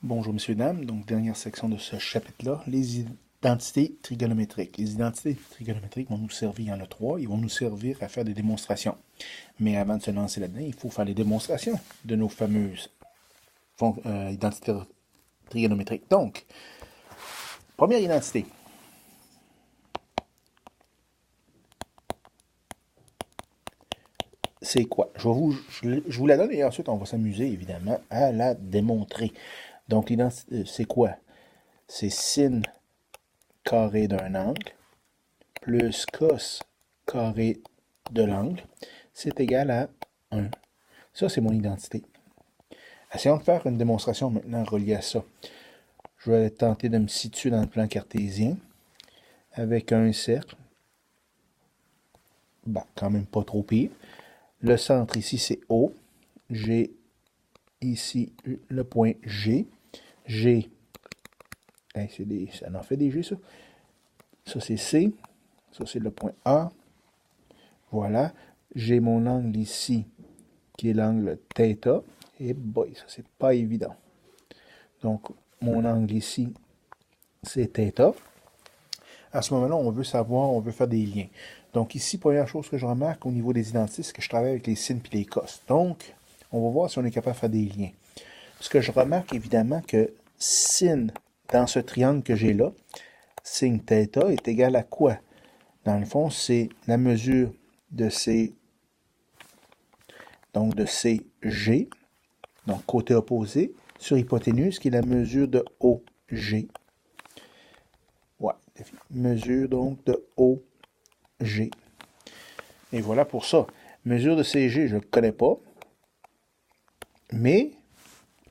Bonjour messieurs, dames. Donc, dernière section de ce chapitre-là, les identités trigonométriques. Les identités trigonométriques vont nous servir, il y en a trois, ils vont nous servir à faire des démonstrations. Mais avant de se lancer là-dedans, il faut faire les démonstrations de nos fameuses identités trigonométriques. Donc, première identité. C'est quoi? Je vous la donne et ensuite on va s'amuser évidemment à la démontrer. Donc, l'identité, c'est quoi? C'est sin carré d'un angle plus cos carré de l'angle, c'est égal à 1. Ça, c'est mon identité. Essayons de faire une démonstration maintenant reliée à ça. Je vais tenter de me situer dans le plan cartésien avec un cercle. Bon, quand même pas trop pire. Le centre ici, c'est O. J'ai ici le point G. G, ça en fait des G, ça. Ça, c'est C. Ça, c'est le point A. Voilà. J'ai mon angle ici, qui est l'angle θ. Et boy, ça, c'est pas évident. Donc, mon angle ici, c'est θ. À ce moment-là, on veut savoir, on veut faire des liens. Donc ici, première chose que je remarque au niveau des identités, c'est que je travaille avec les sines et les cos. Donc, on va voir si on est capable de faire des liens. Parce que je remarque évidemment que sin dans ce triangle que j'ai là, sin θ est égal à quoi? Dans le fond, c'est la mesure de C, donc de CG, donc côté opposé, sur hypoténuse, qui est la mesure de OG. Ouais, mesure donc de OG. Et voilà pour ça. Mesure de CG, je ne le connais pas. Mais,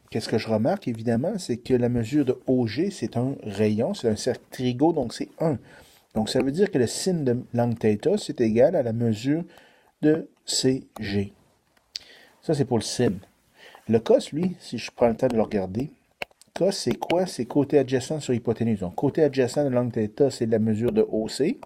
qu'est-ce que je remarque, évidemment, c'est que la mesure de OG, c'est un rayon, c'est un cercle trigo, donc c'est 1. Donc, ça veut dire que le sin de l'angle θ, c'est égal à la mesure de CG. Ça, c'est pour le sin. Le cos, lui, si je prends le temps de le regarder, cos, c'est quoi? C'est côté adjacent sur hypoténuse. Donc, côté adjacent de l'angle θ, c'est la mesure de OC.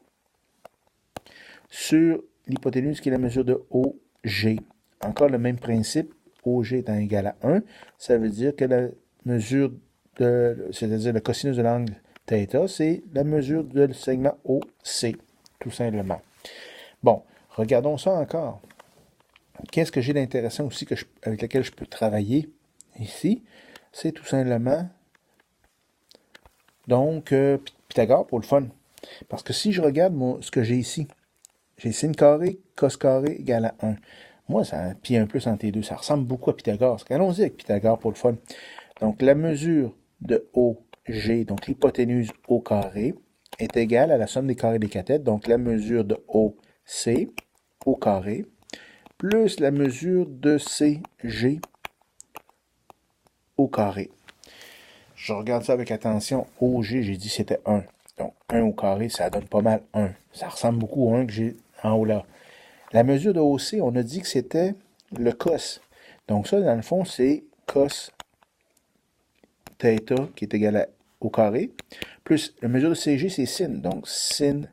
Sur l'hypoténuse, qui est la mesure de OG. Encore le même principe, OG étant égal à 1, ça veut dire que la mesure c'est-à-dire le cosinus de l'angle θ, c'est la mesure du segment OC, tout simplement. Bon, regardons ça encore. Qu'est-ce que j'ai d'intéressant aussi avec lequel je peux travailler ici? C'est tout simplement, donc, Pythagore pour le fun. Parce que si je regarde ce que j'ai ici, j'ai sin carré, cos carré égale à 1. Moi, ça, puis un plus entre les deux, ça ressemble beaucoup à Pythagore. Allons-y avec Pythagore pour le fun. Donc, la mesure de OG, donc l'hypoténuse au carré, est égale à la somme des carrés des cathètes. Donc, la mesure de OC au carré, plus la mesure de CG au carré. Je regarde ça avec attention. OG, j'ai dit c'était 1. Donc, 1 au carré, ça donne pas mal 1. Ça ressemble beaucoup au 1 que j'ai en haut là. La mesure de OC, on a dit que c'était le cos. Donc ça, dans le fond, c'est cos θ qui est égal au carré, plus la mesure de CG, c'est sin. Donc sin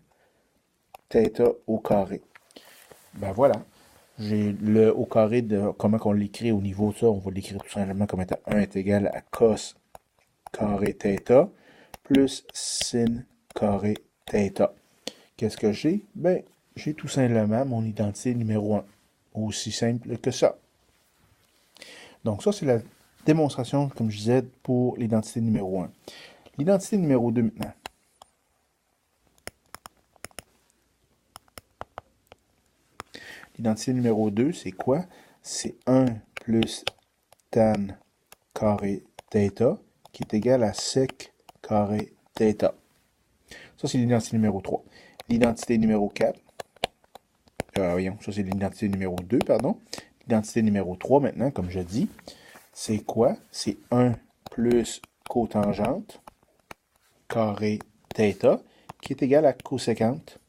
θ au carré. Ben voilà. J'ai le au carré de comment on l'écrit au niveau de ça. On va l'écrire tout simplement comme étant 1 est égal à cos carré θ plus sin carré θ. Qu'est-ce que j'ai? Ben, j'ai tout simplement mon identité numéro 1. Aussi simple que ça. Donc ça, c'est la démonstration, comme je disais, pour l'identité numéro 1. L'identité numéro 2 maintenant. L'identité numéro 2, c'est quoi? C'est 1 plus tan carré θ qui est égal à sec carré θ. Ça, c'est l'identité numéro 3. L'identité numéro 4, voyons, ça c'est l'identité numéro 2, pardon. L'identité numéro 3, maintenant, comme je dis, c'est quoi? C'est 1 plus cotangente carré θ qui est égal à coséquente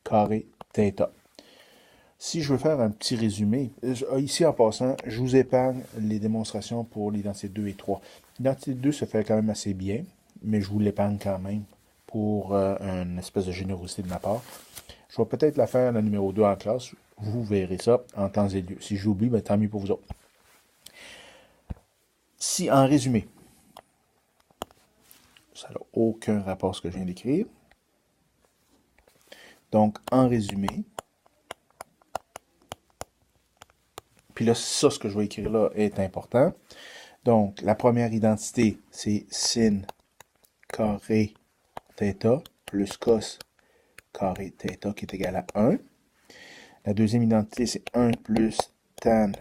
carré θ. Si je veux faire un petit résumé, ici en passant, je vous épargne les démonstrations pour l'identité 2 et 3. L'identité 2 se fait quand même assez bien, mais je vous l'épargne quand même pour une espèce de générosité de ma part. Je vais peut-être la faire la numéro 2 en classe. Vous verrez ça en temps et lieu. Si j'oublie, ben, tant mieux pour vous autres. si, en résumé, ça n'a aucun rapport à ce que je viens d'écrire. Donc, en résumé, puis là, ça, ce que je vais écrire là est important. Donc, la première identité, c'est sin carré θ plus cos carré θ qui est égal à 1. La deuxième identité, c'est 1 plus tan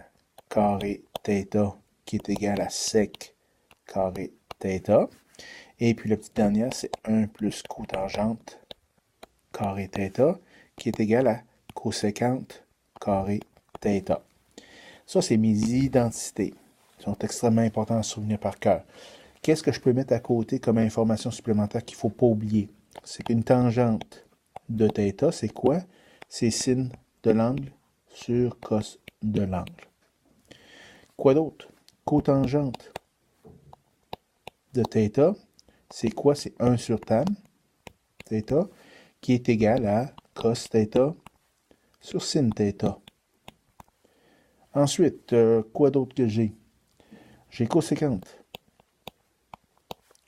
carré θ qui est égal à sec carré θ. Et puis la petite dernière, c'est 1 plus cotangente carré θ qui est égal à coséquente carré θ. Ça, c'est mes identités. Ils sont extrêmement importants à se souvenir par cœur. Qu'est-ce que je peux mettre à côté comme information supplémentaire qu'il ne faut pas oublier? C'est qu'une tangente de θ, c'est quoi? C'est sin de l'angle sur cos de l'angle. Quoi d'autre? Cotangente de θ, c'est quoi? C'est 1 sur tan θ, qui est égal à cos θ sur sin θ. Ensuite, quoi d'autre que j'ai? J'ai coséquente.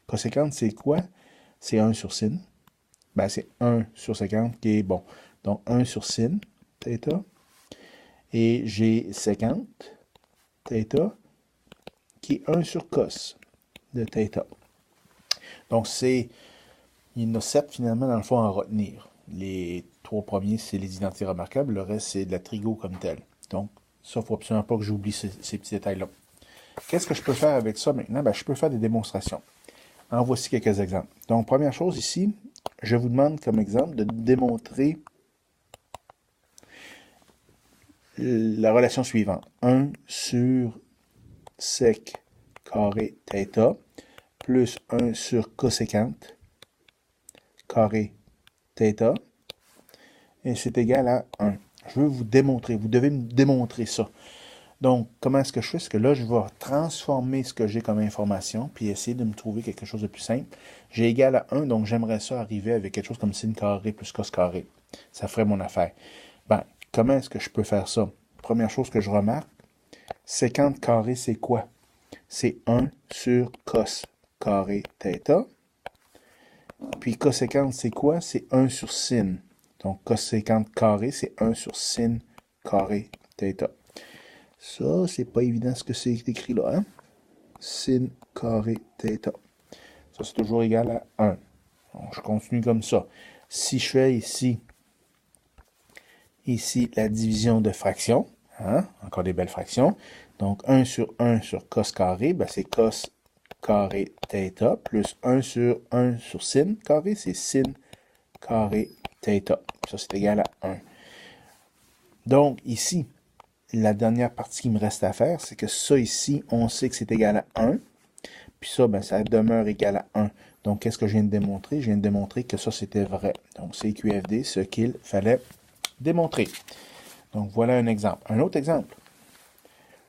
Coséquente, c'est quoi? C'est 1 sur sin. Ben, c'est 1 sur séquente qui est bon. Donc, 1 sur sin θ. Et j'ai séquente θ qui est 1 sur cos de θ. Donc, il y en a 7 finalement dans le fond à retenir. Les 3 premiers, c'est les identités remarquables. Le reste, c'est de la trigo comme telle. Donc, ça, il ne faut absolument pas que j'oublie ces petits détails-là. Qu'est-ce que je peux faire avec ça maintenant? Ben, je peux faire des démonstrations. En voici quelques exemples. Donc, première chose ici, je vous demande comme exemple de démontrer la relation suivante. 1 sur sec carré θ plus 1 sur coséquente carré θ et c'est égal à 1. Je veux vous démontrer, vous devez me démontrer ça. Donc, comment est-ce que je fais? C'est que là, je vais transformer ce que j'ai comme information, puis essayer de me trouver quelque chose de plus simple. J'ai égal à 1, donc j'aimerais ça arriver avec quelque chose comme sin carré plus cos carré. Ça ferait mon affaire. Ben, comment est-ce que je peux faire ça? Première chose que je remarque, séquente carré, c'est quoi? C'est 1 sur cos carré θ. Puis coséquente, c'est quoi? C'est 1 sur sin. Donc, coséquente carré, c'est 1 sur sin carré θ. Ça, c'est pas évident ce que c'est écrit là, hein? Sin carré θ. Ça, c'est toujours égal à 1. Donc, je continue comme ça. Si je fais ici la division de fractions, hein? Encore des belles fractions. Donc, 1 sur cos carré, ben, c'est cos carré θ, plus 1 sur sin carré, c'est sin carré θ. Ça, c'est égal à 1. Donc, ici, la dernière partie qui me reste à faire, c'est que ça ici, on sait que c'est égal à 1. Puis ça, ben, ça demeure égal à 1. Donc, qu'est-ce que je viens de démontrer? Je viens de démontrer que ça, c'était vrai. Donc, c'est QFD, ce qu'il fallait démontrer. Donc, voilà un exemple. Un autre exemple.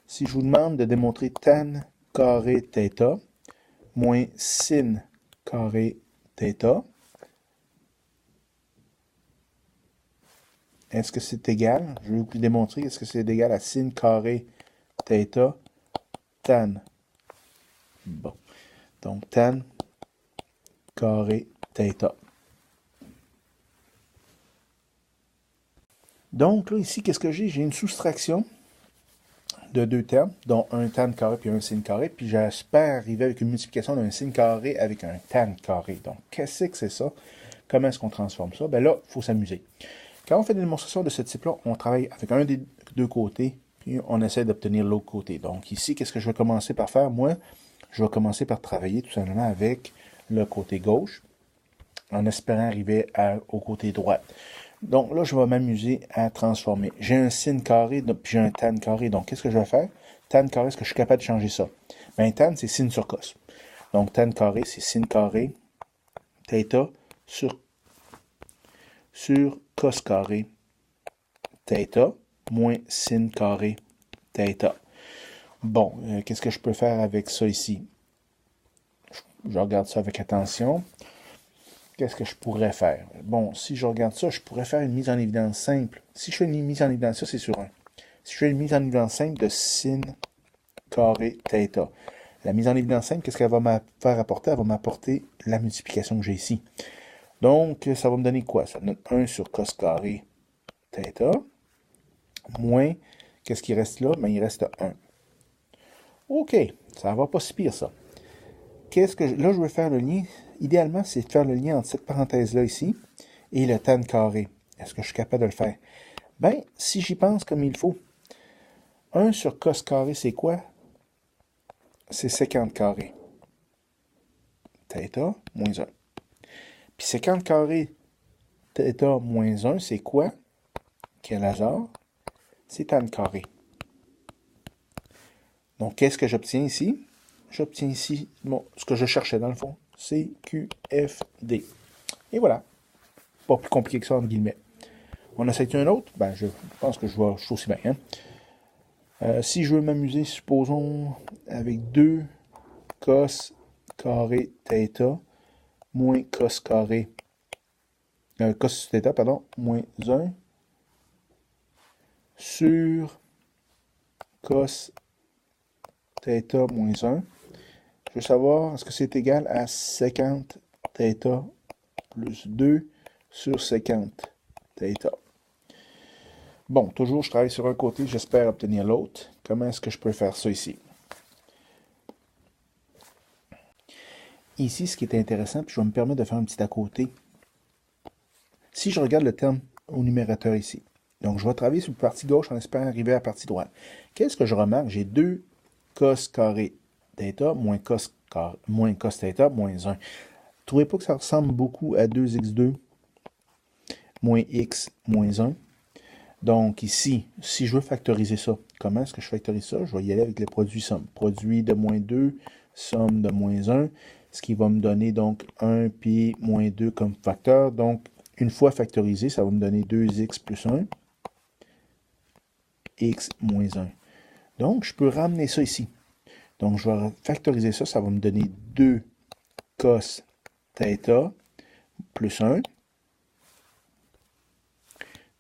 Si je vous demande de démontrer tan carré θ moins sin carré θ, est-ce que c'est égal? Je vais vous démontrer. Est-ce que c'est égal à sin carré θ tan? Bon. Donc, tan carré θ. Donc, là, ici, qu'est-ce que j'ai? J'ai une soustraction de deux termes, dont un tan carré puis un sin carré, puis j'espère arriver avec une multiplication d'un sin carré avec un tan carré. Donc, qu'est-ce que c'est ça? Comment est-ce qu'on transforme ça? Ben là, il faut s'amuser. Quand on fait des démonstrations de ce type-là, on travaille avec un des deux côtés, puis on essaie d'obtenir l'autre côté. Donc ici, qu'est-ce que je vais commencer par faire? Moi, je vais commencer par travailler tout simplement avec le côté gauche, en espérant arriver au côté droit. Donc là, je vais m'amuser à transformer. J'ai un sin carré, puis j'ai un tan carré. Donc, qu'est-ce que je vais faire? Tan carré, est-ce que je suis capable de changer ça? Ben, tan, c'est sin sur cos. Donc, tan carré, c'est sin carré θ sur cos carré θ moins sin carré θ. Bon, qu'est-ce que je peux faire avec ça ici? Je regarde ça avec attention. Qu'est-ce que je pourrais faire? Bon, si je regarde ça, je pourrais faire une mise en évidence simple. Si je fais une mise en évidence, ça c'est sur 1. Si je fais une mise en évidence simple de sin carré θ, La mise en évidence simple, qu'est-ce qu'elle va me faire apporter? Elle va m'apporter la multiplication que j'ai ici. Donc, ça va me donner quoi? Ça me donne 1 sur cos carré θ, moins, qu'est-ce qui reste là? Ben, il reste 1. OK, ça va pas si pire, ça. Là, je veux faire le lien. Idéalement, c'est de faire le lien entre cette parenthèse-là ici et le tan carré. Est-ce que je suis capable de le faire? Ben, si j'y pense comme il faut, 1 sur cos carré, c'est quoi? C'est sécante carré. Θ moins 1. Puis sécante carré θ moins 1, c'est quoi? Quel hasard? C'est tan carré. Donc, qu'est-ce que j'obtiens ici? J'obtiens ici ce que je cherchais dans le fond. CQFD. Et voilà. Pas plus compliqué que ça, entre guillemets. On essaie un autre? Ben, je pense que je suis aussi bien. Hein? Si je veux m'amuser, supposons, avec 2 cos carré θ moins cos carré cos θ, pardon, moins 1 sur cos θ moins 1. Je veux savoir, est-ce que c'est égal à sécante θ plus 2 sur sécante θ. Bon, toujours, je travaille sur un côté, j'espère obtenir l'autre. Comment est-ce que je peux faire ça ici? Ici, ce qui est intéressant, puis je vais me permettre de faire un petit à côté. Si je regarde le terme au numérateur ici, donc je vais travailler sur la partie gauche en espérant arriver à la partie droite. Qu'est-ce que je remarque? J'ai 2 cos carré θ moins cos θ moins 1. Trouvez pas que ça ressemble beaucoup à 2x2 moins x moins 1? Donc ici, si je veux factoriser ça, comment est-ce que je factorise ça? Je vais y aller avec le produit somme. Produit de moins 2, somme de moins 1, ce qui va me donner donc 1 puis moins 2 comme facteur. Donc, une fois factorisé, ça va me donner 2x plus 1, x moins 1. Donc, je peux ramener ça ici. Donc, je vais factoriser ça, ça va me donner 2 cos θ plus 1.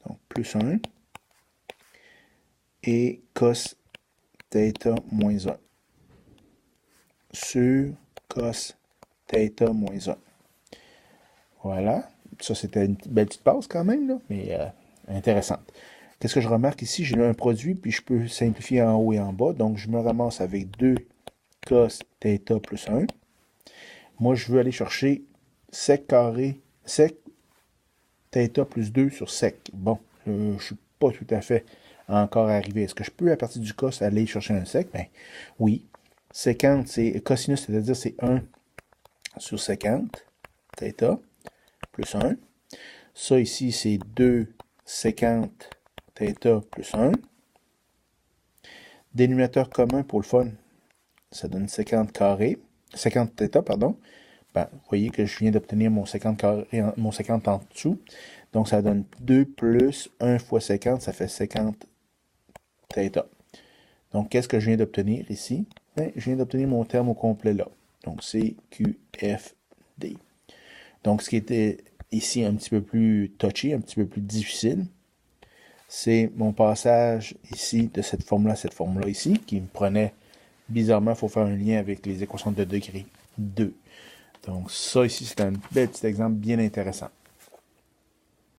Donc, plus 1. Et cos θ moins 1. Sur cos θ moins 1. Voilà. Ça, c'était une belle petite passe quand même, là, mais intéressante. Qu'est-ce que je remarque ici? J'ai un produit, puis je peux simplifier en haut et en bas. Donc, je me ramasse avec 2 cos θ plus 1. Moi, je veux aller chercher sec carré, sec θ plus 2 sur sec. Bon, je ne suis pas tout à fait encore arrivé. Est-ce que je peux, à partir du cos, aller chercher un sec? Ben oui. Sécante, c'est cosinus, c'est-à-dire c'est 1 sur sécante θ plus 1. Ça ici, c'est 2 sécante θ plus 1. Dénominateur commun pour le fun, ça donne sécante θ, pardon. Ben, vous voyez que je viens d'obtenir mon sécante en dessous. Donc, ça donne 2 plus 1 fois sécante, ça fait sécante θ. Donc, qu'est-ce que je viens d'obtenir ici? Ben, je viens d'obtenir mon terme au complet là. Donc, c'est QFD. Donc, ce qui était ici un petit peu plus touchy, un petit peu plus difficile, c'est mon passage ici de cette forme-là à cette forme-là ici, qui me prenait, bizarrement, il faut faire un lien avec les équations de degré 2. Donc, ça ici, c'est un bel petit exemple bien intéressant.